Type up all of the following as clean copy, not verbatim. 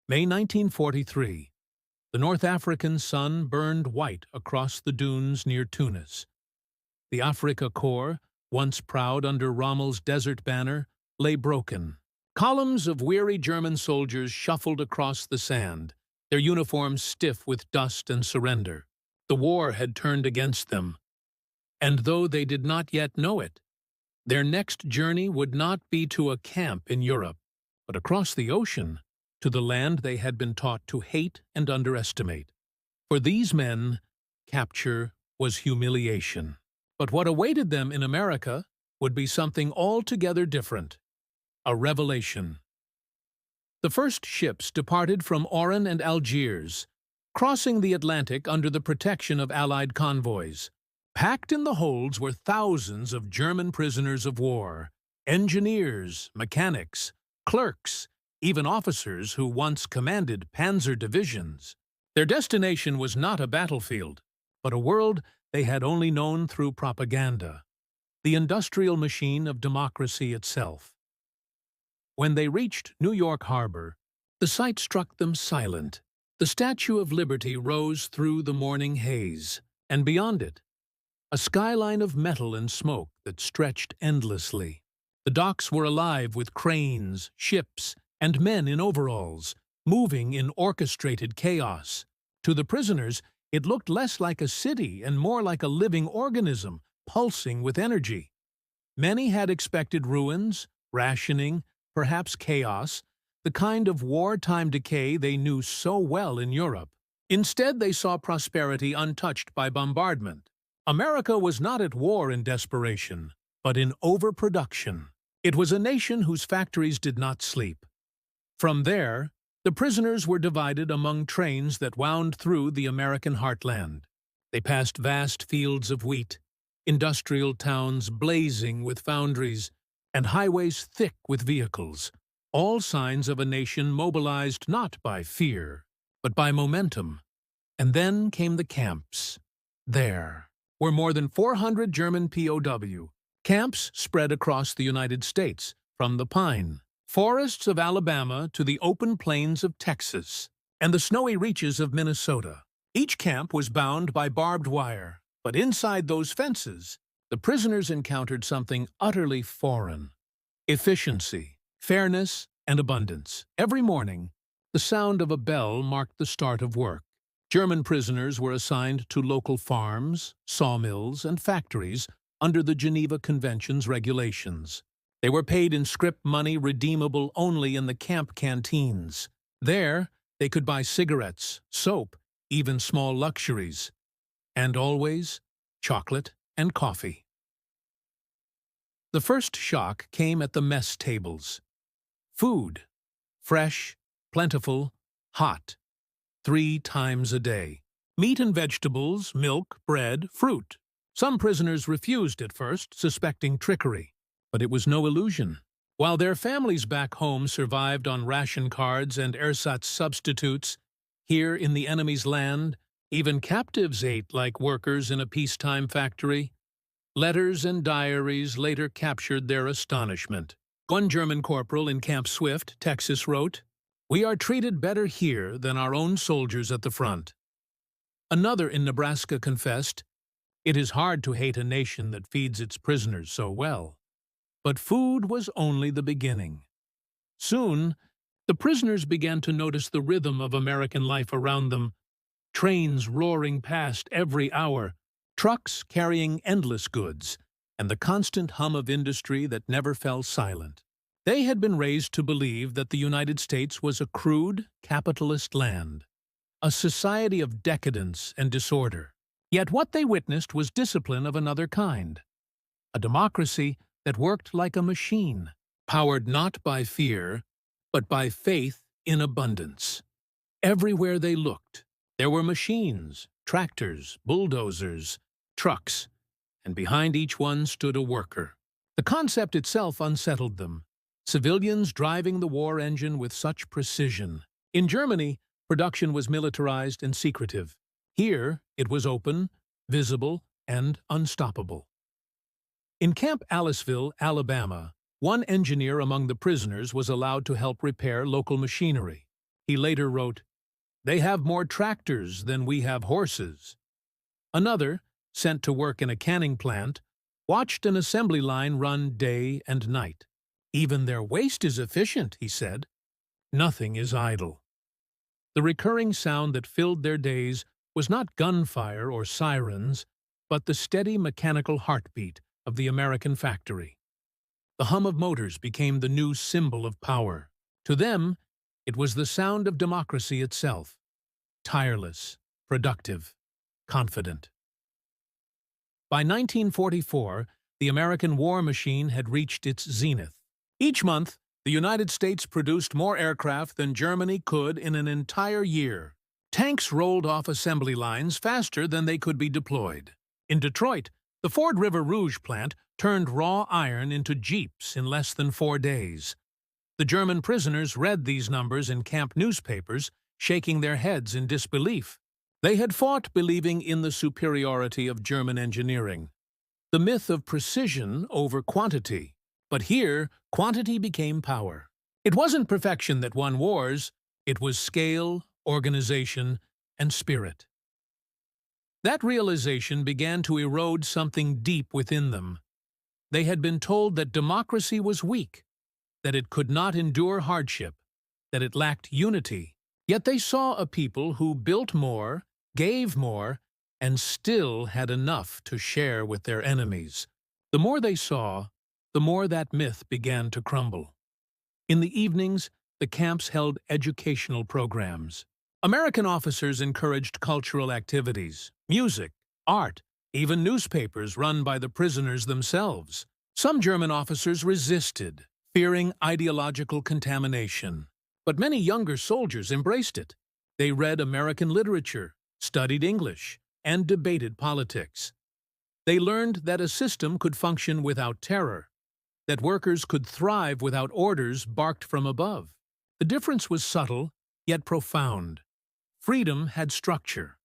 May 1943. The North African sun burned white across the dunes near Tunis. The Afrika Korps, once proud under Rommel's desert banner, lay broken. Columns of weary German soldiers shuffled across the sand, their uniforms stiff with dust and surrender. The war had turned against them, and though they did not yet know it, their next journey would not be to a camp in Europe, but across the ocean, to the land they had been taught to hate and underestimate. For these men, capture was humiliation. But what awaited them in America would be something altogether different. A revelation. The first ships departed from Oran and Algiers, crossing the Atlantic under the protection of Allied convoys. Packed in the holds were thousands of German prisoners of war, engineers, mechanics, clerks, even officers who once commanded panzer divisions. Their destination was not a battlefield, but a world they had only known through propaganda, the industrial machine of democracy itself. When they reached New York Harbor, the sight struck them silent. The Statue of Liberty rose through the morning haze, and beyond it, a skyline of metal and smoke that stretched endlessly. The docks were alive with cranes, ships, and men in overalls, moving in orchestrated chaos. To the prisoners, it looked less like a city and more like a living organism, pulsing with energy. Many had expected ruins, rationing, perhaps chaos, the kind of wartime decay they knew so well in Europe. Instead, they saw prosperity untouched by bombardment. America was not at war in desperation, but in overproduction. It was a nation whose factories did not sleep. From there, the prisoners were divided among trains that wound through the American heartland. They passed vast fields of wheat, industrial towns blazing with foundries, and highways thick with vehicles, all signs of a nation mobilized not by fear, but by momentum. And then came the camps. There were more than 400 German POW camps spread across the United States, from the pine forests of Alabama to the open plains of Texas and the snowy reaches of Minnesota. Each camp was bound by barbed wire, but inside those fences, the prisoners encountered something utterly foreign: efficiency, fairness, and abundance. Every morning, the sound of a bell marked the start of work. German prisoners were assigned to local farms, sawmills, and factories under the Geneva Convention's regulations. They were paid in scrip money redeemable only in the camp canteens. There, they could buy cigarettes, soap, even small luxuries, and always chocolate and coffee. The first shock came at the mess tables. Food, fresh, plentiful, hot, 3 times a day. Meat and vegetables, milk, bread, fruit. Some prisoners refused at first, suspecting trickery. But it was no illusion. While their families back home survived on ration cards and ersatz substitutes, here in the enemy's land, even captives ate like workers in a peacetime factory. Letters and diaries later captured their astonishment. One German corporal in Camp Swift, Texas, wrote, "We are treated better here than our own soldiers at the front." Another in Nebraska confessed, "It is hard to hate a nation that feeds its prisoners so well." But food was only the beginning. Soon, the prisoners began to notice the rhythm of American life around them. Trains roaring past every hour, trucks carrying endless goods, and the constant hum of industry that never fell silent. They had been raised to believe that the United States was a crude, capitalist land, a society of decadence and disorder. Yet what they witnessed was discipline of another kind. A democracy that worked like a machine, powered not by fear, but by faith in abundance. Everywhere they looked, there were machines, tractors, bulldozers, trucks, and behind each one stood a worker. The concept itself unsettled them, civilians driving the war engine with such precision. In Germany, production was militarized and secretive. Here, it was open, visible, and unstoppable. In Camp Aliceville, Alabama, one engineer among the prisoners was allowed to help repair local machinery. He later wrote, "They have more tractors than we have horses." Another, sent to work in a canning plant, watched an assembly line run day and night. "Even their waste is efficient," he said. "Nothing is idle." The recurring sound that filled their days was not gunfire or sirens, but the steady mechanical heartbeat of the American factory. The hum of motors became the new symbol of power. To them, it was the sound of democracy itself, tireless, productive, confident. By 1944, the American war machine had reached its zenith. Each month, the United States produced more aircraft than Germany could in an entire year. Tanks rolled off assembly lines faster than they could be deployed. In Detroit, the Ford River Rouge plant turned raw iron into jeeps in less than 4 days. The German prisoners read these numbers in camp newspapers, shaking their heads in disbelief. They had fought believing in the superiority of German engineering, the myth of precision over quantity. But here, quantity became power. It wasn't perfection that won wars, it was scale, organization, and spirit. That realization began to erode something deep within them. They had been told that democracy was weak, that it could not endure hardship, that it lacked unity. Yet they saw a people who built more, gave more, and still had enough to share with their enemies. The more they saw, the more that myth began to crumble. In the evenings, the camps held educational programs. American officers encouraged cultural activities, music, art, even newspapers run by the prisoners themselves. Some German officers resisted, fearing ideological contamination. But many younger soldiers embraced it. They read American literature, studied English, and debated politics. They learned that a system could function without terror, that workers could thrive without orders barked from above. The difference was subtle, yet profound. Freedom had structure.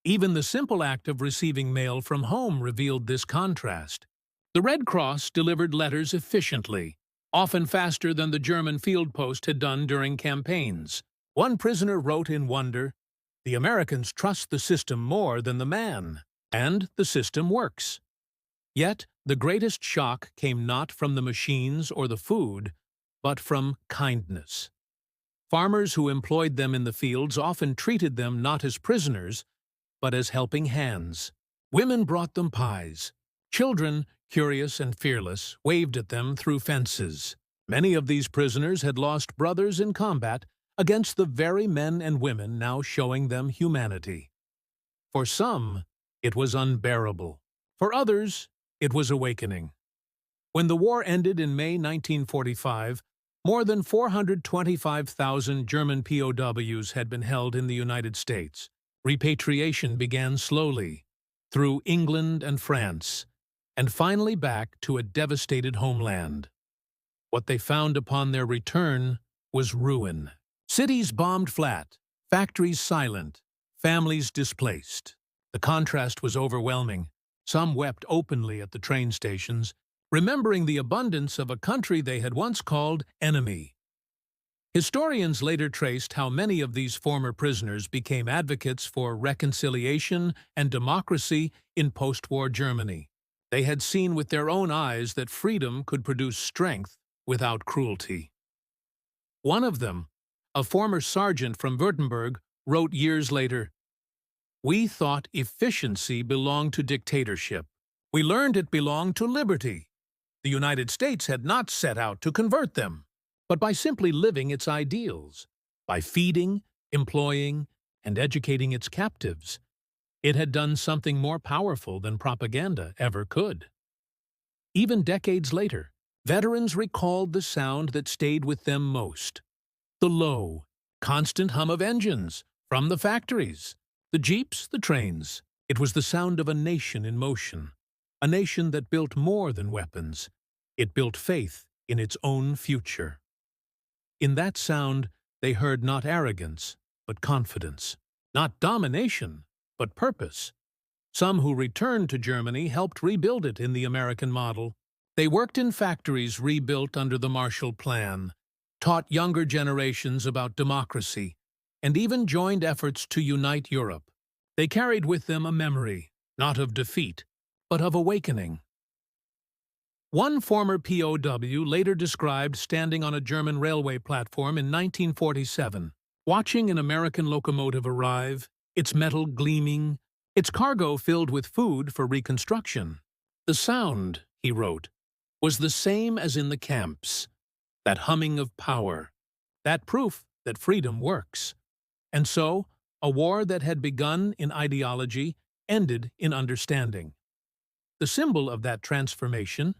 Even the simple act of receiving mail from home revealed this contrast. The Red Cross delivered letters efficiently, often faster than the German field post had done during campaigns. One prisoner wrote in wonder, "The Americans trust the system more than the man, and the system works." Yet, the greatest shock came not from the machines or the food, but from kindness. Farmers who employed them in the fields often treated them not as prisoners, but as helping hands. Women brought them pies. Children, curious and fearless, waved at them through fences. Many of these prisoners had lost brothers in combat against the very men and women now showing them humanity. For some, it was unbearable. For others, it was awakening. When the war ended in May 1945, more than 425,000 German POWs had been held in the United States. Repatriation began slowly, through England and France, and finally back to a devastated homeland. What they found upon their return was ruin. Cities bombed flat, factories silent, families displaced. The contrast was overwhelming. Some wept openly at the train stations, remembering the abundance of a country they had once called enemy. Historians later traced how many of these former prisoners became advocates for reconciliation and democracy in post-war Germany. They had seen with their own eyes that freedom could produce strength without cruelty. One of them, a former sergeant from Württemberg, wrote years later, "We thought efficiency belonged to dictatorship. We learned it belonged to liberty. The United States had not set out to convert them, but by simply living its ideals, by feeding, employing, and educating its captives, it had done something more powerful than propaganda ever could." Even decades later, veterans recalled the sound that stayed with them most. The low, constant hum of engines from the factories, the jeeps, the trains. It was the sound of a nation in motion, a nation that built more than weapons. It built faith in its own future. In that sound, they heard not arrogance, but confidence, not domination, but purpose. Some who returned to Germany helped rebuild it in the American model. They worked in factories rebuilt under the Marshall Plan, taught younger generations about democracy, and even joined efforts to unite Europe. They carried with them a memory, not of defeat, but of awakening. One former POW later described standing on a German railway platform in 1947, watching an American locomotive arrive, its metal gleaming, its cargo filled with food for reconstruction. The sound, he wrote, was the same as in the camps, that humming of power, that proof that freedom works. And so, a war that had begun in ideology ended in understanding. The symbol of that transformation,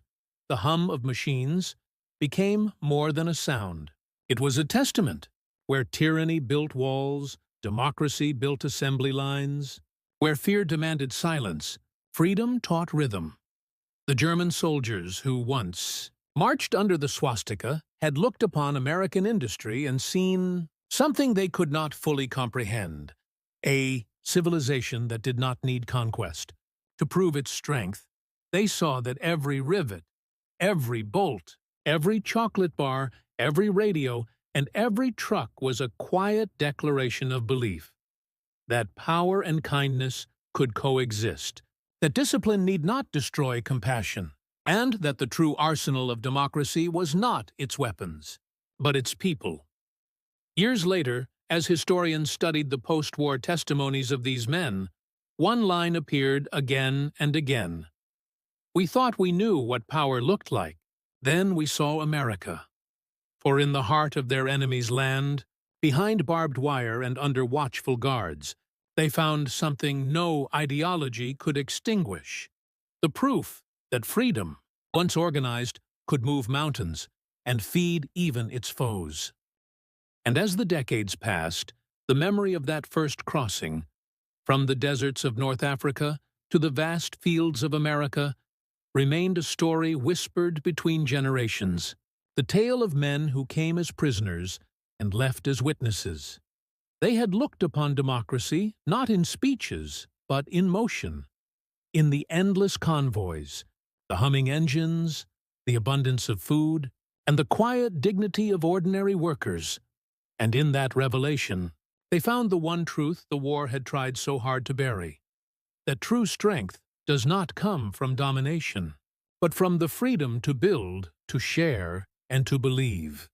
the hum of machines, became more than a sound. It was a testament, where tyranny built walls, democracy built assembly lines, where fear demanded silence, freedom taught rhythm. The German soldiers who once marched under the swastika had looked upon American industry and seen something they could not fully comprehend, a civilization that did not need conquest. To prove its strength, they saw that every rivet, every bolt, every chocolate bar, every radio, and every truck was a quiet declaration of belief that power and kindness could coexist, that discipline need not destroy compassion, and that the true arsenal of democracy was not its weapons, but its people. Years later, as historians studied the post-war testimonies of these men, one line appeared again and again. We thought we knew what power looked like. Then we saw America. For in the heart of their enemy's land, behind barbed wire and under watchful guards, they found something no ideology could extinguish. The proof that freedom, once organized, could move mountains and feed even its foes. And as the decades passed, the memory of that first crossing, from the deserts of North Africa to the vast fields of America, remained a story whispered between generations, the tale of men who came as prisoners and left as witnesses. They had looked upon democracy not in speeches, but in motion, in the endless convoys, the humming engines, the abundance of food, and the quiet dignity of ordinary workers. And in that revelation, they found the one truth the war had tried so hard to bury, that true strength does not come from domination, but from the freedom to build, to share, and to believe.